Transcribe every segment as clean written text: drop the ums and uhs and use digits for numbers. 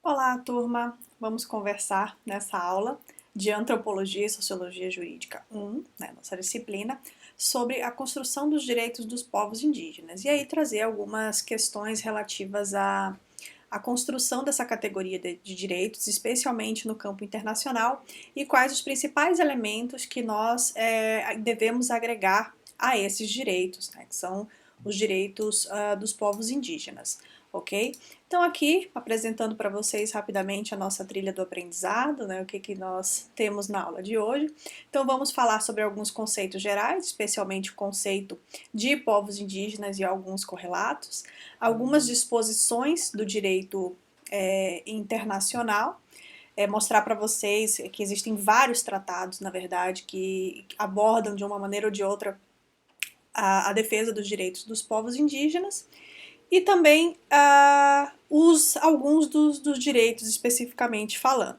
Olá, turma! Vamos conversar nessa aula de Antropologia e Sociologia Jurídica 1, nossa disciplina, sobre a construção dos direitos dos povos indígenas. E aí trazer algumas questões relativas à construção dessa categoria de direitos, especialmente no campo internacional, e quais os principais elementos que nós devemos agregar a esses direitos, que são os direitos dos povos indígenas, ok? Então aqui, apresentando para vocês rapidamente a nossa trilha do aprendizado, o que nós temos na aula de hoje. Então vamos falar sobre alguns conceitos gerais, especialmente o conceito de povos indígenas e alguns correlatos, algumas disposições do direito internacional, mostrar para vocês que existem vários tratados, na verdade, que abordam de uma maneira ou de outra a defesa dos direitos dos povos indígenas, e também alguns dos direitos especificamente falando,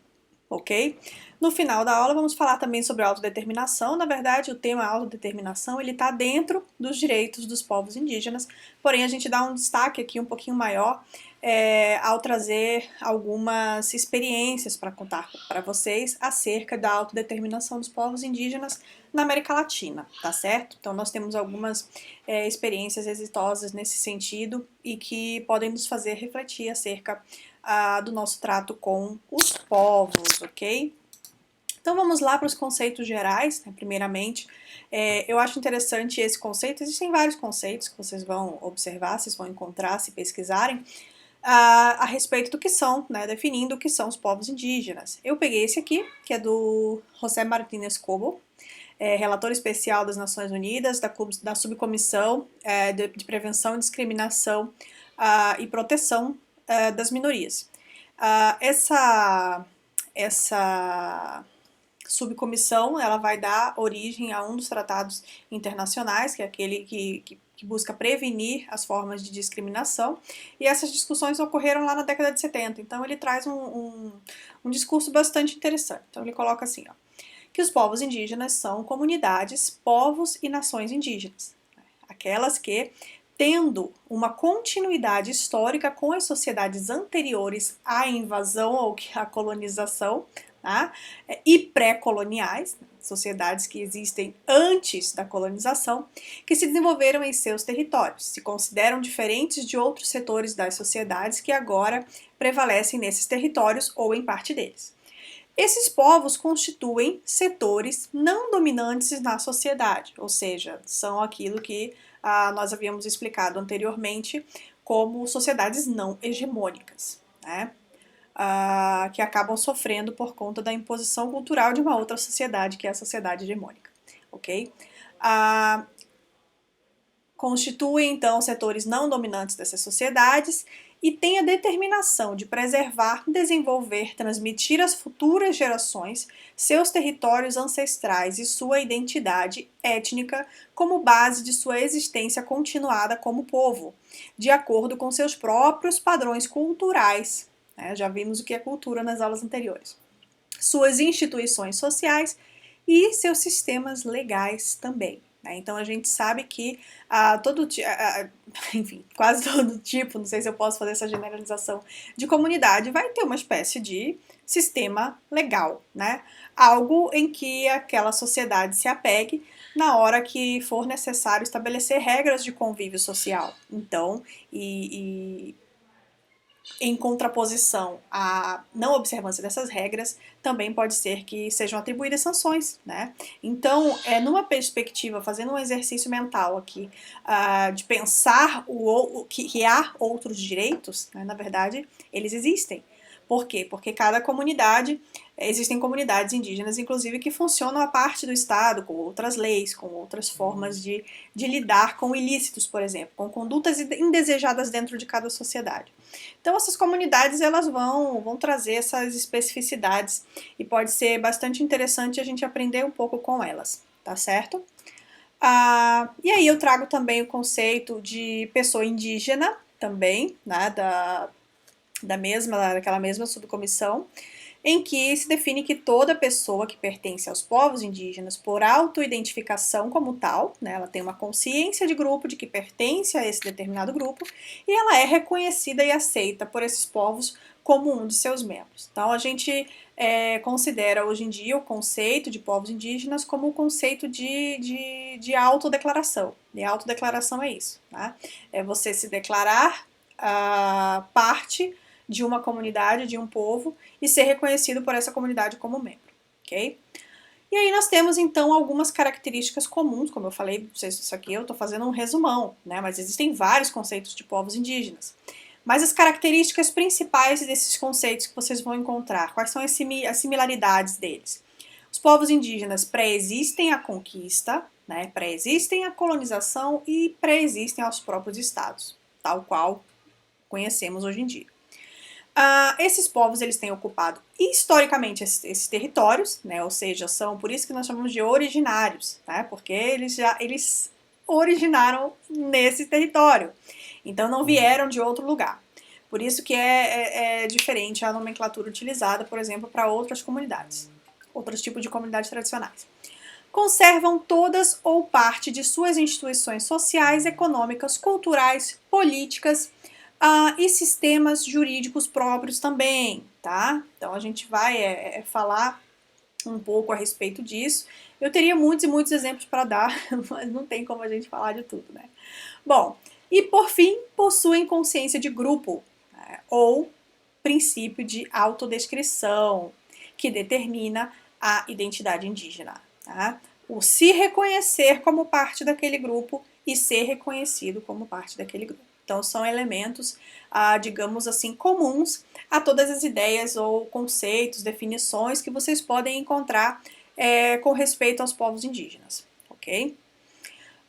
ok? No final da aula vamos falar também sobre autodeterminação. Na verdade, o tema autodeterminação ele está dentro dos direitos dos povos indígenas, porém a gente dá um destaque aqui um pouquinho maior ao trazer algumas experiências para contar para vocês acerca da autodeterminação dos povos indígenas na América Latina, tá certo? Então nós temos algumas experiências exitosas nesse sentido e que podem nos fazer refletir acerca do nosso trato com os povos, ok? Então vamos lá para os conceitos gerais, primeiramente. Eu acho interessante esse conceito, existem vários conceitos que vocês vão observar, vocês vão encontrar se pesquisarem, a respeito do que são, definindo o que são os povos indígenas. Eu peguei esse aqui, que é do José Martínez Cobo, relator especial das Nações Unidas, da Subcomissão de Prevenção e Discriminação e Proteção das Minorias. Essa subcomissão ela vai dar origem a um dos tratados internacionais, que é aquele que busca prevenir as formas de discriminação, e essas discussões ocorreram lá na década de 70, então ele traz um discurso bastante interessante. Então ele coloca assim, que os povos indígenas são comunidades, povos e nações indígenas, aquelas que, tendo uma continuidade histórica com as sociedades anteriores à invasão ou à colonização, e pré-coloniais, sociedades que existem antes da colonização, que se desenvolveram em seus territórios, se consideram diferentes de outros setores das sociedades que agora prevalecem nesses territórios ou em parte deles. Esses povos constituem setores não dominantes na sociedade, ou seja, são aquilo que nós havíamos explicado anteriormente como sociedades não hegemônicas, que acabam sofrendo por conta da imposição cultural de uma outra sociedade, que é a sociedade hegemônica, ok? Constituem, então, setores não dominantes dessas sociedades e têm a determinação de preservar, desenvolver, transmitir às futuras gerações seus territórios ancestrais e sua identidade étnica como base de sua existência continuada como povo, de acordo com seus próprios padrões culturais. Já vimos o que é cultura nas aulas anteriores. Suas instituições sociais e seus sistemas legais também. Então a gente sabe que enfim, quase todo tipo, não sei se eu posso fazer essa generalização, de comunidade vai ter uma espécie de sistema legal, algo em que aquela sociedade se apegue na hora que for necessário estabelecer regras de convívio social. Então, em contraposição à não observância dessas regras, também pode ser que sejam atribuídas sanções, Então, numa perspectiva, fazendo um exercício mental aqui, de pensar que há outros direitos, na verdade, eles existem. Por quê? Porque cada comunidade, existem comunidades indígenas, inclusive, que funcionam à parte do Estado, com outras leis, com outras formas de lidar com ilícitos, por exemplo, com condutas indesejadas dentro de cada sociedade. Então, essas comunidades elas vão trazer essas especificidades e pode ser bastante interessante a gente aprender um pouco com elas, tá certo? E aí eu trago também o conceito de pessoa indígena, também, daquela mesma subcomissão, em que se define que toda pessoa que pertence aos povos indígenas por autoidentificação como tal, ela tem uma consciência de grupo de que pertence a esse determinado grupo, e ela é reconhecida e aceita por esses povos como um de seus membros. Então, a gente considera hoje em dia o conceito de povos indígenas como o conceito de autodeclaração. E a autodeclaração é isso, tá? É você se declarar parte de uma comunidade, de um povo, e ser reconhecido por essa comunidade como membro, ok? E aí nós temos, então, algumas características comuns, como eu falei, isso aqui eu estou fazendo um resumão, né? Mas existem vários conceitos de povos indígenas. Mas as características principais desses conceitos que vocês vão encontrar, quais são as similaridades deles? Os povos indígenas pré-existem à conquista, né? Pré-existem à colonização e pré-existem aos próprios estados, tal qual conhecemos hoje em dia. Esses povos eles têm ocupado historicamente esses territórios, né? Ou seja, são por isso que nós chamamos de originários, tá? Porque eles originaram nesse território, então não vieram de outro lugar. Por isso que é diferente a nomenclatura utilizada, por exemplo, para outras comunidades, outros tipos de comunidades tradicionais. Conservam todas ou parte de suas instituições sociais, econômicas, culturais, políticas, e sistemas jurídicos próprios também, tá? Então a gente vai falar um pouco a respeito disso. Eu teria muitos e muitos exemplos para dar, mas não tem como a gente falar de tudo, né? Bom, e por fim, possuem consciência de grupo, né? Ou princípio de autodescrição, que determina a identidade indígena, tá? O se reconhecer como parte daquele grupo e ser reconhecido como parte daquele grupo. Então, são elementos, digamos assim, comuns a todas as ideias ou conceitos, definições que vocês podem encontrar com respeito aos povos indígenas, ok?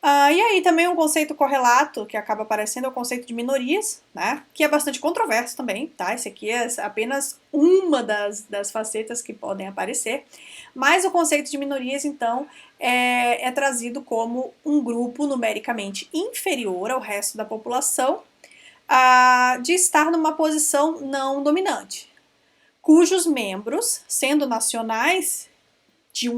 E aí também um conceito correlato que acaba aparecendo é o conceito de minorias, né? Que é bastante controverso também, tá? Esse aqui é apenas uma das facetas que podem aparecer, mas o conceito de minorias, então, é trazido como um grupo numericamente inferior ao resto da população, de estar numa posição não dominante, cujos membros, sendo nacionais de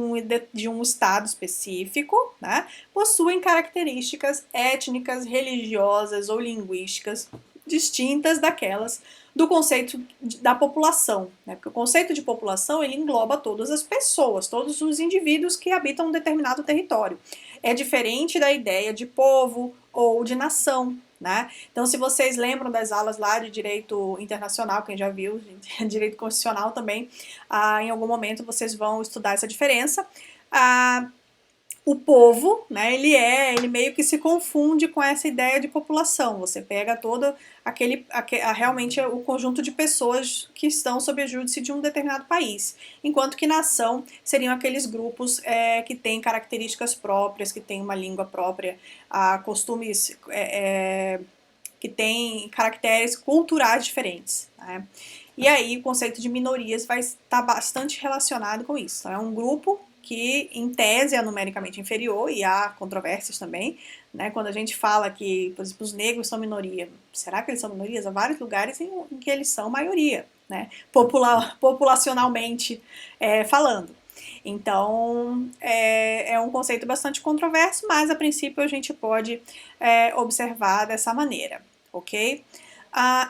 um estado específico, né, possuem características étnicas, religiosas ou linguísticas distintas daquelas do conceito da população, né, porque o conceito de população ele engloba todas as pessoas, todos os indivíduos que habitam um determinado território. É diferente da ideia de povo ou de nação, né? Então, se vocês lembram das aulas lá de direito internacional, quem já viu, direito constitucional também, em algum momento vocês vão estudar essa diferença. O povo, né, ele meio que se confunde com essa ideia de população. Você pega todo realmente o conjunto de pessoas que estão sob a júdice de um determinado país, enquanto que nação seriam aqueles grupos que têm características próprias, que têm uma língua própria, costumes que têm caracteres culturais diferentes, né? E aí o conceito de minorias vai estar bastante relacionado com isso. Então, é um grupo que, em tese, é numericamente inferior, e há controvérsias também, né? Quando a gente fala que, por exemplo, os negros são minoria, será que eles são minorias? Há vários lugares em que eles são maioria, né? Populacionalmente falando. Então, é um conceito bastante controverso, mas a princípio a gente pode observar dessa maneira, ok?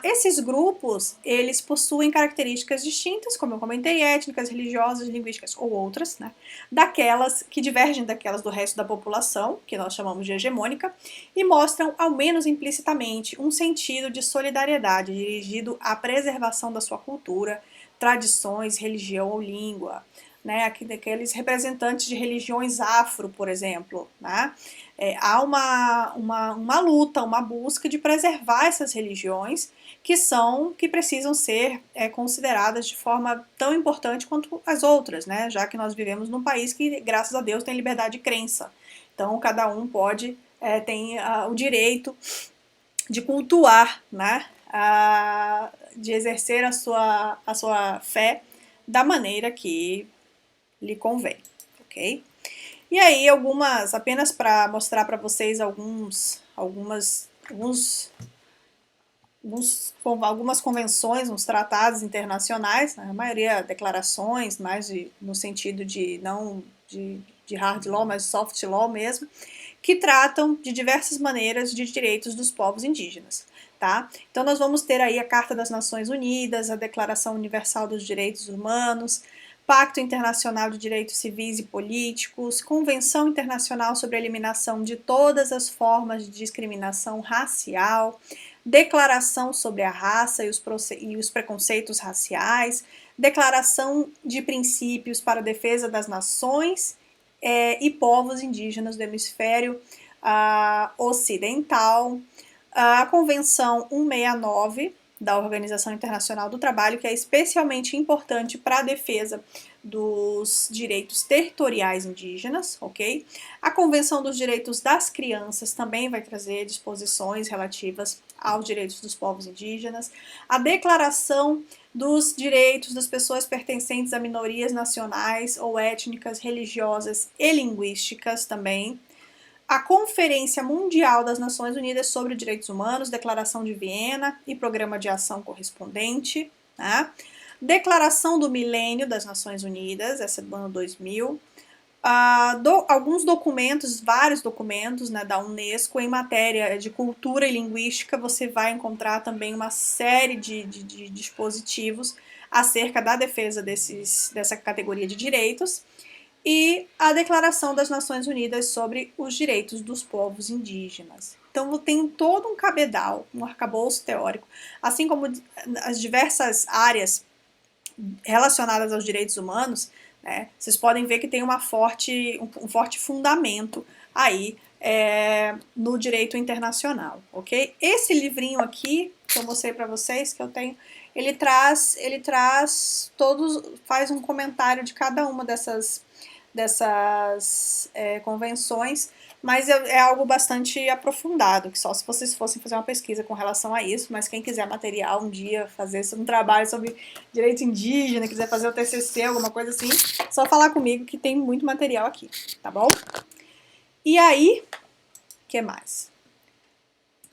Esses grupos, eles possuem características distintas, como eu comentei, étnicas, religiosas, linguísticas ou outras, né, daquelas que divergem daquelas do resto da população, que nós chamamos de hegemônica, e mostram, ao menos implicitamente, um sentido de solidariedade dirigido à preservação da sua cultura, tradições, religião ou língua, né, aqueles representantes de religiões afro, por exemplo, né, há uma luta, uma busca de preservar essas religiões que precisam ser consideradas de forma tão importante quanto as outras, né, já que nós vivemos num país que, graças a Deus, tem liberdade de crença. Então, cada um tem o direito de cultuar, né, de exercer a sua fé da maneira que lhe convém, ok? E aí, apenas para mostrar para vocês algumas convenções, uns tratados internacionais, né, a maioria declarações, mais no sentido de não de hard law, mas soft law mesmo, que tratam de diversas maneiras de direitos dos povos indígenas. tá? Então nós vamos ter aí a Carta das Nações Unidas, a Declaração Universal dos Direitos Humanos, Pacto Internacional de Direitos Civis e Políticos, Convenção Internacional sobre a Eliminação de todas as formas de discriminação racial, Declaração sobre a Raça e os Preconceitos Raciais, Declaração de Princípios para a Defesa das Nações e Povos Indígenas do Hemisfério Ocidental, a Convenção 169 da Organização Internacional do Trabalho, que é especialmente importante para a defesa dos direitos territoriais indígenas, ok? A Convenção dos Direitos das Crianças também vai trazer disposições relativas aos direitos dos povos indígenas. A Declaração dos Direitos das Pessoas Pertencentes a Minorias Nacionais ou Étnicas, Religiosas e Linguísticas também. A Conferência Mundial das Nações Unidas sobre Direitos Humanos, Declaração de Viena e Programa de Ação Correspondente, né? Declaração do Milênio das Nações Unidas, essa é do ano 2000, alguns documentos, vários documentos, né, da Unesco em matéria de cultura e linguística. Você vai encontrar também uma série de dispositivos acerca da defesa dessa categoria de direitos, e a Declaração das Nações Unidas sobre os Direitos dos Povos Indígenas. Então tem todo um cabedal, um arcabouço teórico, assim como as diversas áreas relacionadas aos direitos humanos, né, vocês podem ver que tem um forte fundamento aí no direito internacional, ok? Esse livrinho aqui, que eu mostrei para vocês, que eu tenho, ele traz faz um comentário de cada uma dessas convenções, mas é algo bastante aprofundado, que só se vocês fossem fazer uma pesquisa com relação a isso, mas quem quiser material um dia, fazer um trabalho sobre direito indígena, quiser fazer o TCC, alguma coisa assim, só falar comigo que tem muito material aqui, tá bom? E aí, o que mais?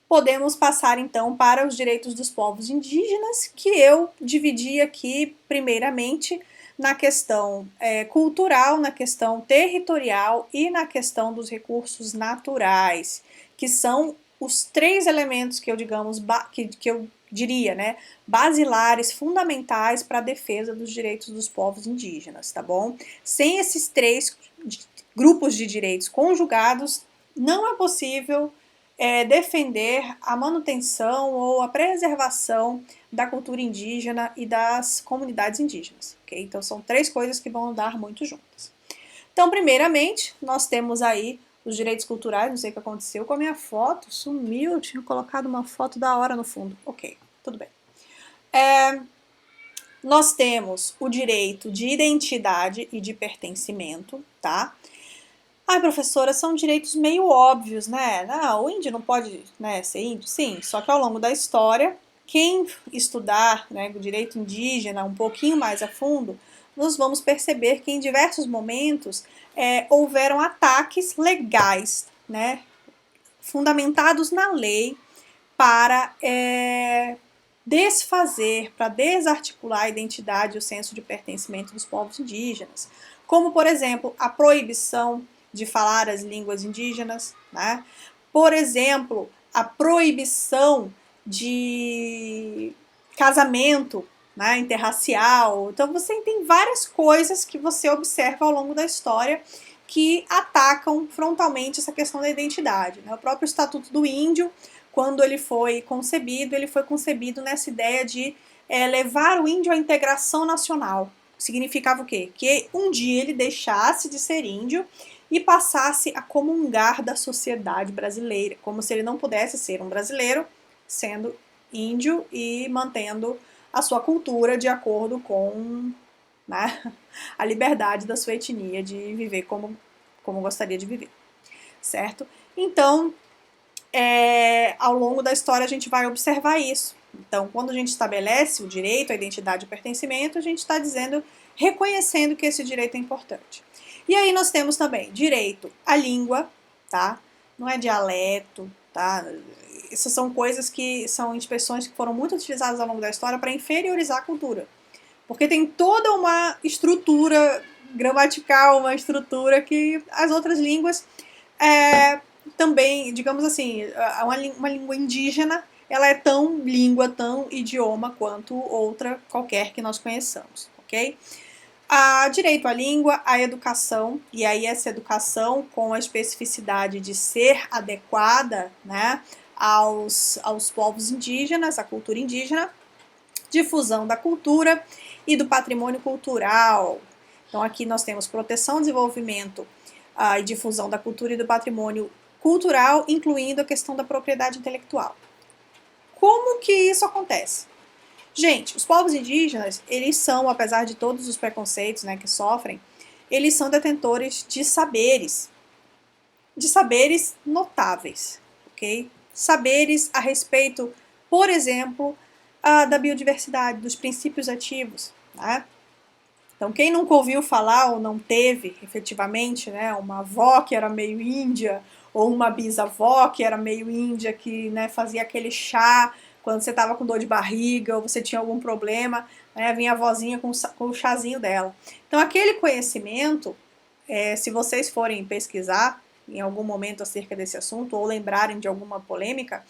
Podemos passar então para os direitos dos povos indígenas, que eu dividi aqui primeiramente na questão cultural, na questão territorial e na questão dos recursos naturais, que são os três elementos que eu diria, né, basilares, fundamentais para a defesa dos direitos dos povos indígenas, tá bom? Sem esses três grupos de direitos conjugados, não é possível defender a manutenção ou a preservação da cultura indígena e das comunidades indígenas, ok? Então são três coisas que vão andar muito juntas. Então, primeiramente, nós temos aí os direitos culturais. Não sei o que aconteceu com a minha foto, sumiu, eu tinha colocado uma foto da hora no fundo. Ok, tudo bem. Nós temos o direito de identidade e de pertencimento, tá? Ai, professora, são direitos meio óbvios, né? Não, o índio não pode, né, ser índio? Sim, só que ao longo da história, quem estudar, né, o direito indígena um pouquinho mais a fundo, nós vamos perceber que em diversos momentos houveram ataques legais, né, fundamentados na lei para desfazer, para desarticular a identidade e o senso de pertencimento dos povos indígenas, como, por exemplo, a proibição de falar as línguas indígenas, né? Por exemplo, a proibição de casamento, né, interracial. Então você tem várias coisas que você observa ao longo da história que atacam frontalmente essa questão da identidade, né? O próprio Estatuto do Índio, quando ele foi concebido nessa ideia de levar o índio à integração nacional. Significava o quê? Que um dia ele deixasse de ser índio e passasse a comungar da sociedade brasileira, como se ele não pudesse ser um brasileiro sendo índio e mantendo a sua cultura de acordo com, né, a liberdade da sua etnia de viver como gostaria de viver, certo? Então, ao longo da história a gente vai observar isso. Então, quando a gente estabelece o direito à identidade e pertencimento, a gente está reconhecendo que esse direito é importante. E aí nós temos também direito à língua, tá? Não é dialeto, tá? Essas são coisas que são expressões que foram muito utilizadas ao longo da história para inferiorizar a cultura. Porque tem toda uma estrutura gramatical, uma estrutura que as outras línguas também, digamos assim, uma língua indígena, ela é tão língua, tão idioma quanto outra qualquer que nós conheçamos, ok? A direito à língua, à educação, e aí essa educação com a especificidade de ser adequada, né, aos povos indígenas, à cultura indígena, difusão da cultura e do patrimônio cultural. Então aqui nós temos proteção, desenvolvimento e difusão da cultura e do patrimônio cultural, incluindo a questão da propriedade intelectual. Como que isso acontece? Gente, os povos indígenas, eles são, apesar de todos os preconceitos, né, que sofrem, eles são detentores de saberes notáveis, ok? Saberes a respeito, por exemplo, da biodiversidade, dos princípios ativos, né? Então, quem nunca ouviu falar ou não teve, efetivamente, né, uma avó que era meio índia, ou uma bisavó que era meio índia, que, né, fazia aquele chá quando você estava com dor de barriga ou você tinha algum problema, né, vinha a vozinha com o chazinho dela. Então, aquele conhecimento, se vocês forem pesquisar em algum momento acerca desse assunto ou lembrarem de alguma polêmica,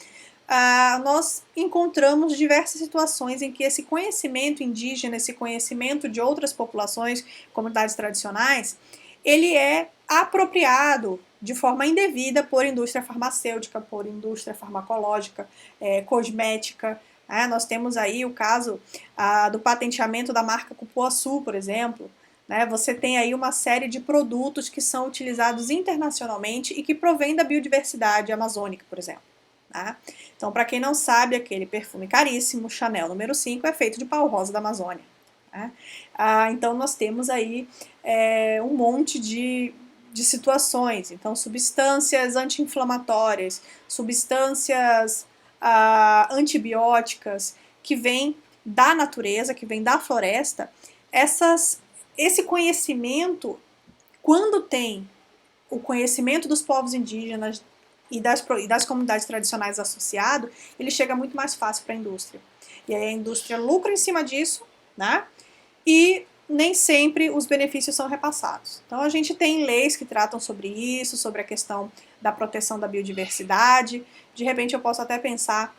nós encontramos diversas situações em que esse conhecimento indígena, esse conhecimento de outras populações, comunidades tradicionais, ele é apropriado de forma indevida por indústria farmacêutica, por indústria farmacológica, cosmética. Nós temos aí o caso do patenteamento da marca Cupuaçu, por exemplo. Você tem aí uma série de produtos que são utilizados internacionalmente e que provém da biodiversidade amazônica, por exemplo. Então, para quem não sabe, aquele perfume caríssimo, Chanel número 5, é feito de pau rosa da Amazônia. Então, nós temos aí um monte de situações. Então, substâncias anti-inflamatórias, substâncias antibióticas que vêm da natureza, que vêm da floresta. Esse conhecimento, quando tem o conhecimento dos povos indígenas e das comunidades tradicionais associado, ele chega muito mais fácil para a indústria. E aí a indústria lucra em cima disso, né? E nem sempre os benefícios são repassados. Então a gente tem leis que tratam sobre isso, sobre a questão da proteção da biodiversidade. De repente eu posso até pensar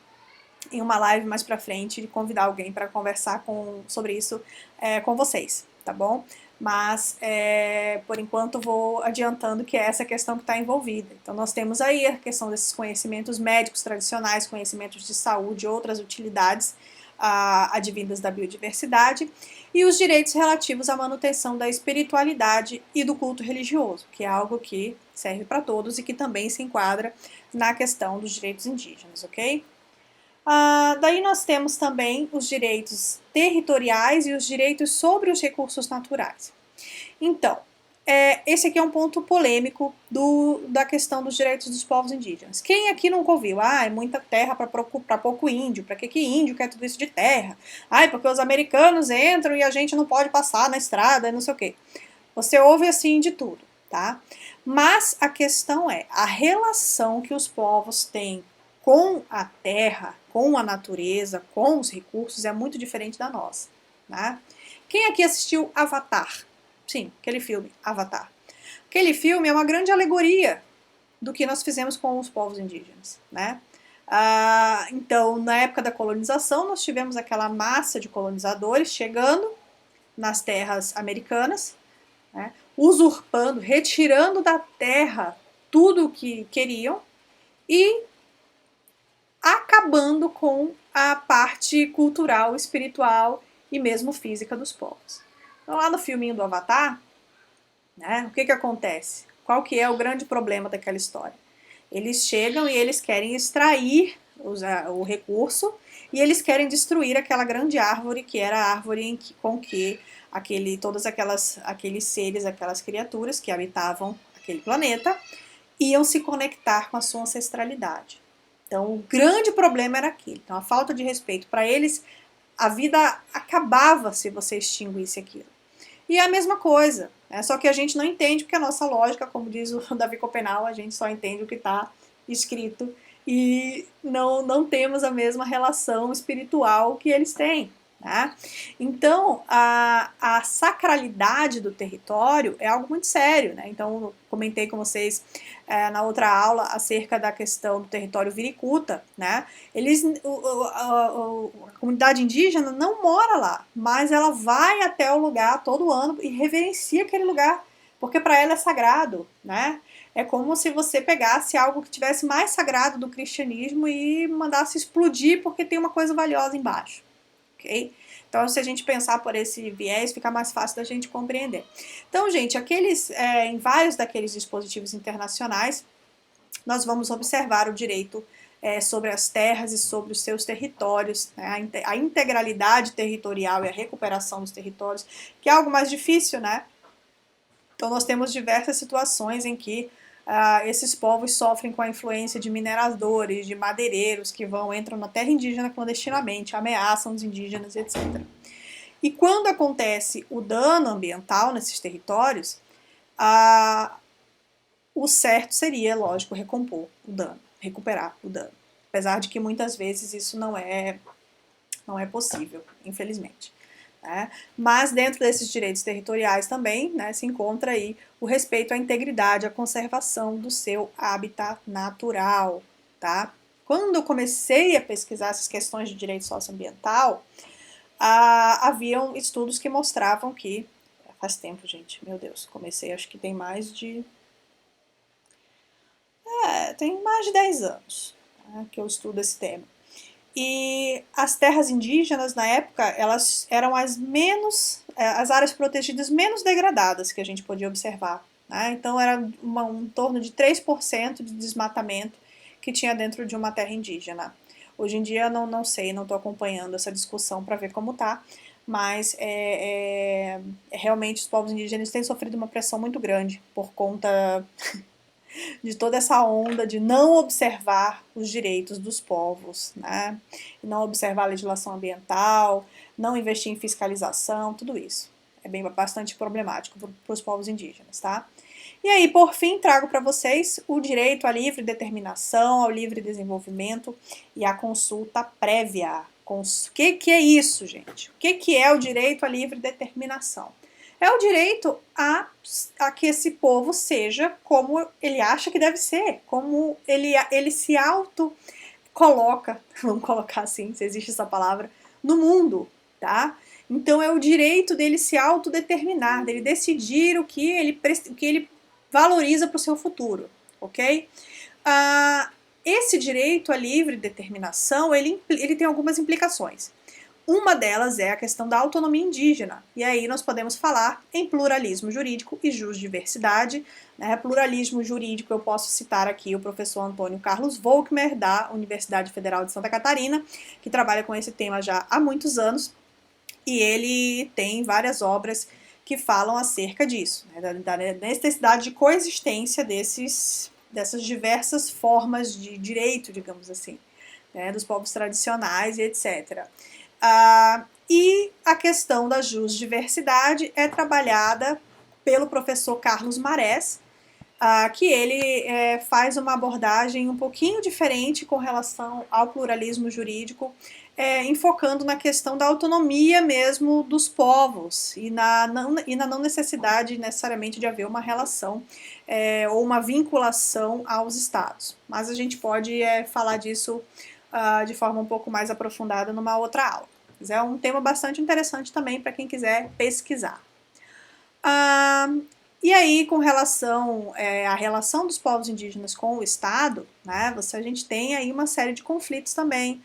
em uma live mais para frente de convidar alguém para conversar sobre isso com vocês, tá bom? Mas, por enquanto, vou adiantando que é essa questão que está envolvida. Então, nós temos aí a questão desses conhecimentos médicos tradicionais, conhecimentos de saúde, outras utilidades advindas da biodiversidade, e os direitos relativos à manutenção da espiritualidade e do culto religioso, que é algo que serve para todos e que também se enquadra na questão dos direitos indígenas, ok? Daí nós temos também os direitos territoriais e os direitos sobre os recursos naturais. Então, esse aqui é um ponto polêmico da questão dos direitos dos povos indígenas. Quem aqui nunca ouviu? É muita terra para pouco índio. Para que índio quer tudo isso de terra? Porque os americanos entram e a gente não pode passar na estrada, não sei o quê. Você ouve assim de tudo, tá? Mas a questão é a relação que os povos têm com a terra, com a natureza, com os recursos, é muito diferente da nossa. Né? Quem aqui assistiu Avatar? Sim, aquele filme, Avatar. Aquele filme é uma grande alegoria do que nós fizemos com os povos indígenas. Né? Então, na época da colonização, nós tivemos aquela massa de colonizadores chegando nas terras americanas, né? Usurpando, retirando da terra tudo o que queriam e acabando com a parte cultural, espiritual e mesmo física dos povos. Então, lá no filminho do Avatar, né, o que acontece? Qual que é o grande problema daquela história? Eles chegam e eles querem extrair o recurso e eles querem destruir aquela grande árvore que era a árvore com que todos aqueles seres, aquelas criaturas que habitavam aquele planeta iam se conectar com a sua ancestralidade. Então, o grande problema era aquilo. Então, a falta de respeito para eles, a vida acabava se você extinguisse aquilo. E é a mesma coisa, né? Só que a gente não entende porque a nossa lógica, como diz o Davi Copenau, a gente só entende o que está escrito e não temos a mesma relação espiritual que eles têm. né? Então, a sacralidade do território é algo muito sério, né? Então, eu comentei com vocês na outra aula acerca da questão do território Viricuta, né? A comunidade indígena não mora lá, mas ela vai até o lugar todo ano e reverencia aquele lugar, porque para ela é sagrado, né? É como se você pegasse algo que tivesse mais sagrado do cristianismo e mandasse explodir porque tem uma coisa valiosa embaixo. Ok? Então, se a gente pensar por esse viés, fica mais fácil da gente compreender. Então, gente, em vários daqueles dispositivos internacionais, nós vamos observar o direito sobre as terras e sobre os seus territórios, né? A integralidade territorial e a recuperação dos territórios, que é algo mais difícil, né? Então, nós temos diversas situações em que esses povos sofrem com a influência de mineradores, de madeireiros que entram na terra indígena clandestinamente, ameaçam os indígenas, etc. E quando acontece o dano ambiental nesses territórios, o certo seria, lógico, recompor o dano, recuperar o dano. Apesar de que muitas vezes isso não é possível, infelizmente. Né? Mas dentro desses direitos territoriais também, né, se encontra aí o respeito à integridade, à conservação do seu habitat natural. Tá? Quando eu comecei a pesquisar essas questões de direito socioambiental, haviam estudos que mostravam que, faz tempo, gente, meu Deus, comecei, acho que tem mais de 10 anos, né, que eu estudo esse tema. E as terras indígenas, na época, elas eram as áreas protegidas menos degradadas que a gente podia observar. Né? Então, era em torno de 3% de desmatamento que tinha dentro de uma terra indígena. Hoje em dia, não sei, não estou acompanhando essa discussão para ver como está, mas realmente os povos indígenas têm sofrido uma pressão muito grande por conta de toda essa onda de não observar os direitos dos povos, né? Não observar a legislação ambiental, não investir em fiscalização, tudo isso. É bastante problemático para os povos indígenas, tá? E aí, por fim, trago para vocês o direito à livre determinação, ao livre desenvolvimento e à consulta prévia. O que é isso, gente? O que é o direito à livre determinação? É o direito a que esse povo seja como ele acha que deve ser, como ele se auto-coloca, vamos colocar assim, se existe essa palavra, no mundo, tá? Então é o direito dele se autodeterminar, dele decidir o que ele valoriza para o seu futuro, ok? Esse direito à livre determinação, ele tem algumas implicações. Uma delas é a questão da autonomia indígena, e aí nós podemos falar em pluralismo jurídico e jusdiversidade. Né? Pluralismo jurídico, eu posso citar aqui o professor Antônio Carlos Volkmer, da Universidade Federal de Santa Catarina, que trabalha com esse tema já há muitos anos, e ele tem várias obras que falam acerca disso, né? da necessidade de coexistência dessas diversas formas de direito, digamos assim, né? Dos povos tradicionais e etc. E a questão da jusdiversidade é trabalhada pelo professor Carlos Marés, que ele faz uma abordagem um pouquinho diferente com relação ao pluralismo jurídico, enfocando na questão da autonomia mesmo dos povos e na não necessidade necessariamente de haver uma relação ou uma vinculação aos estados. Mas a gente pode falar disso de forma um pouco mais aprofundada numa outra aula. Mas é um tema bastante interessante também para quem quiser pesquisar. E aí, com relação à relação dos povos indígenas com o Estado, né, a gente tem aí uma série de conflitos também.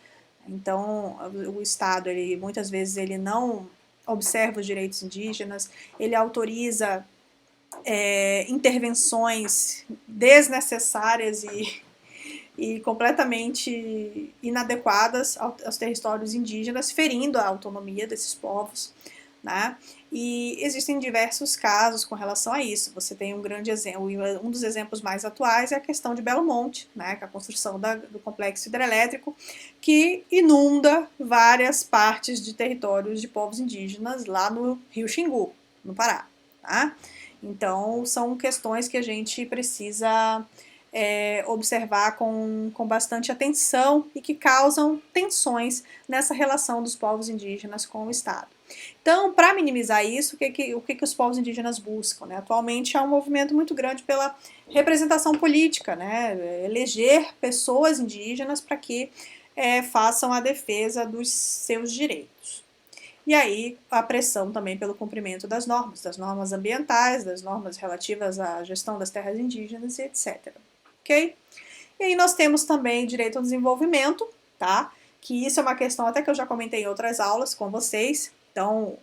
Então, o Estado, muitas vezes, ele não observa os direitos indígenas, ele autoriza intervenções desnecessárias e completamente inadequadas aos territórios indígenas, ferindo a autonomia desses povos, né? E existem diversos casos com relação a isso. Você tem um grande exemplo, um dos exemplos mais atuais é a questão de Belo Monte, né, com a construção do complexo hidrelétrico, que inunda várias partes de territórios de povos indígenas lá no Rio Xingu, no Pará. Tá? Então, são questões que a gente precisa observar com bastante atenção e que causam tensões nessa relação dos povos indígenas com o Estado. Então, para minimizar isso, o que os povos indígenas buscam? Né? Atualmente há um movimento muito grande pela representação política, né? Eleger pessoas indígenas para que façam a defesa dos seus direitos. E aí a pressão também pelo cumprimento das normas ambientais, das normas relativas à gestão das terras indígenas e etc. Ok? E aí nós temos também direito ao desenvolvimento, tá? Que isso é uma questão até que eu já comentei em outras aulas com vocês. Então,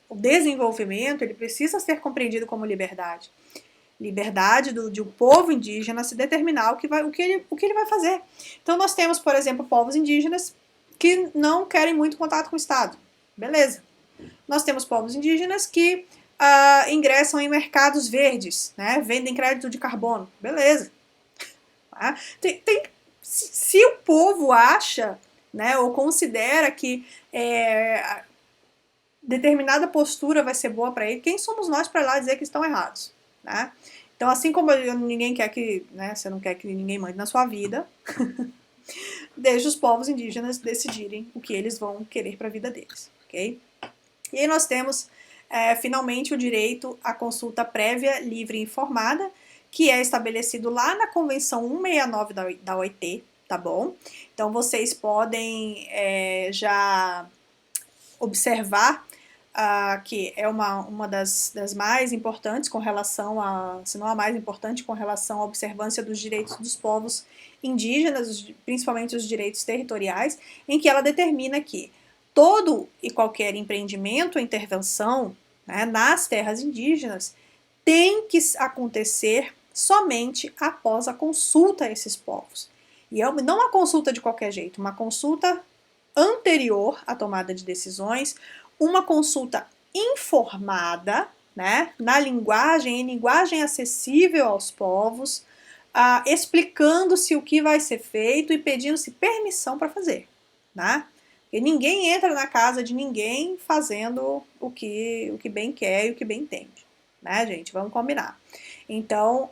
o desenvolvimento ele precisa ser compreendido como liberdade. Liberdade de um povo indígena se determinar o que ele vai fazer. Então, nós temos, por exemplo, povos indígenas que não querem muito contato com o Estado. Beleza. Nós temos povos indígenas que ingressam em mercados verdes, né? Vendem crédito de carbono. Beleza. Tá? Se o povo acha, né, ou considera que determinada postura vai ser boa para ele, quem somos nós para lá dizer que estão errados? Né? Então, assim como ninguém quer que, né, você não quer que ninguém mande na sua vida, deixa os povos indígenas decidirem o que eles vão querer para a vida deles, ok? E aí nós temos, finalmente, o direito à consulta prévia, livre e informada, que é estabelecido lá na Convenção 169 da OIT, tá bom? Então, vocês podem já observar que é uma das mais importantes com relação se não a mais importante, com relação à observância dos direitos dos povos indígenas, principalmente os direitos territoriais, em que ela determina que todo e qualquer empreendimento ou intervenção, né, nas terras indígenas tem que acontecer somente após a consulta a esses povos. E não uma consulta de qualquer jeito, uma consulta anterior à tomada de decisões, uma consulta informada, né, em linguagem acessível aos povos, explicando-se o que vai ser feito e pedindo-se permissão para fazer, né? Porque ninguém entra na casa de ninguém fazendo o que bem quer e o que bem entende, né, gente? Vamos combinar. Então,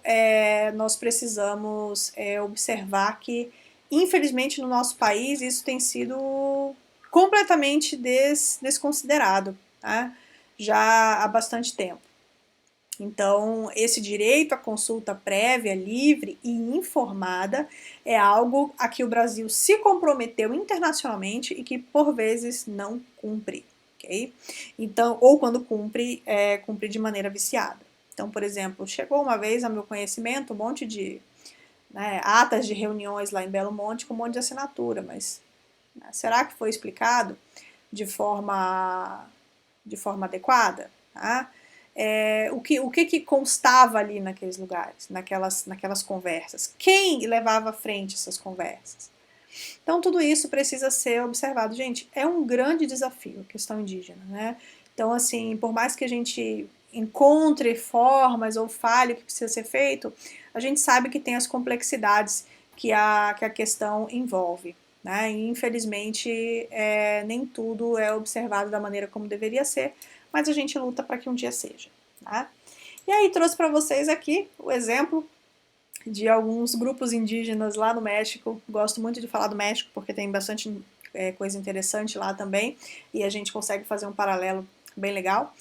nós precisamos observar que, infelizmente, no nosso país, isso tem sido completamente desconsiderado, tá? Já há bastante tempo. Então, esse direito à consulta prévia, livre e informada é algo a que o Brasil se comprometeu internacionalmente e que, por vezes, não cumpre, ok? Então, ou quando cumpre, cumpre de maneira viciada. Então, por exemplo, chegou uma vez ao meu conhecimento um monte de atas de reuniões lá em Belo Monte com um monte de assinatura, mas será que foi explicado de forma adequada? Tá? O que constava ali naqueles lugares, naquelas conversas? Quem levava à frente essas conversas? Então, tudo isso precisa ser observado. Gente, é um grande desafio a questão indígena, né? Então, assim, por mais que a gente encontre formas ou fale o que precisa ser feito, a gente sabe que tem as complexidades que a questão envolve. Né? E, infelizmente, nem tudo é observado da maneira como deveria ser, mas a gente luta para que um dia seja. Né? E aí trouxe para vocês aqui o exemplo de alguns grupos indígenas lá no México. Gosto muito de falar do México porque tem bastante coisa interessante lá também e a gente consegue fazer um paralelo bem legal.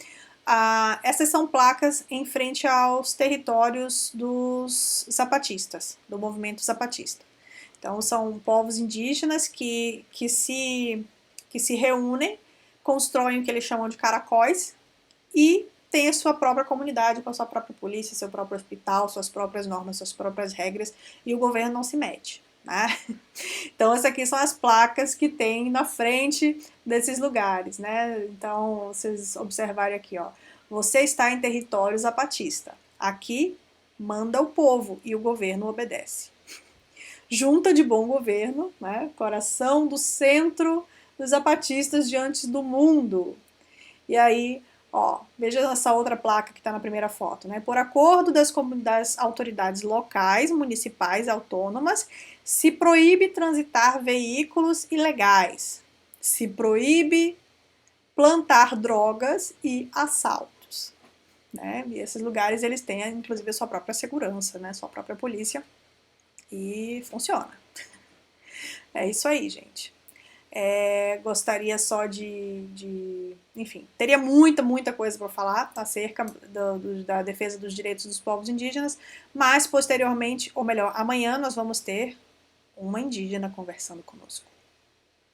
Essas são placas em frente aos territórios dos zapatistas, do movimento zapatista. Então, são povos indígenas que se reúnem, constroem o que eles chamam de caracóis e têm a sua própria comunidade, com a sua própria polícia, seu próprio hospital, suas próprias normas, suas próprias regras, e o governo não se mete. Né? Então, essas aqui são as placas que tem na frente desses lugares. Né? Então, vocês observarem aqui, ó, você está em território zapatista. Aqui manda o povo e o governo obedece. Junta de bom governo, né? Coração do centro dos zapatistas diante do mundo. E aí, ó, veja essa outra placa que está na primeira foto, né? Por acordo das autoridades locais, municipais, autônomas, se proíbe transitar veículos ilegais, se proíbe plantar drogas e assaltos. né? E esses lugares, eles têm, inclusive, a sua própria segurança, né? Sua própria polícia, e funciona. É isso aí, gente. Gostaria só enfim, teria muita coisa para falar acerca da defesa dos direitos dos povos indígenas, mas posteriormente, ou melhor, amanhã nós vamos ter uma indígena conversando conosco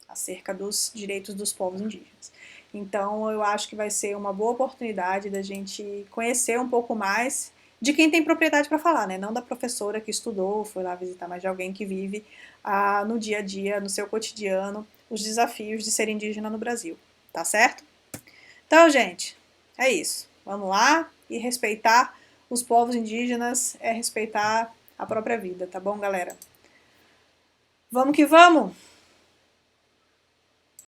acerca dos direitos dos povos indígenas. Então, eu acho que vai ser uma boa oportunidade da gente conhecer um pouco mais de quem tem propriedade para falar, né? Não da professora que estudou, foi lá visitar, mas de alguém que vive no dia a dia, no seu cotidiano, os desafios de ser indígena no Brasil. Tá certo? Então, gente, é isso. Vamos lá e respeitar os povos indígenas é respeitar a própria vida, tá bom, galera? Vamos que vamos!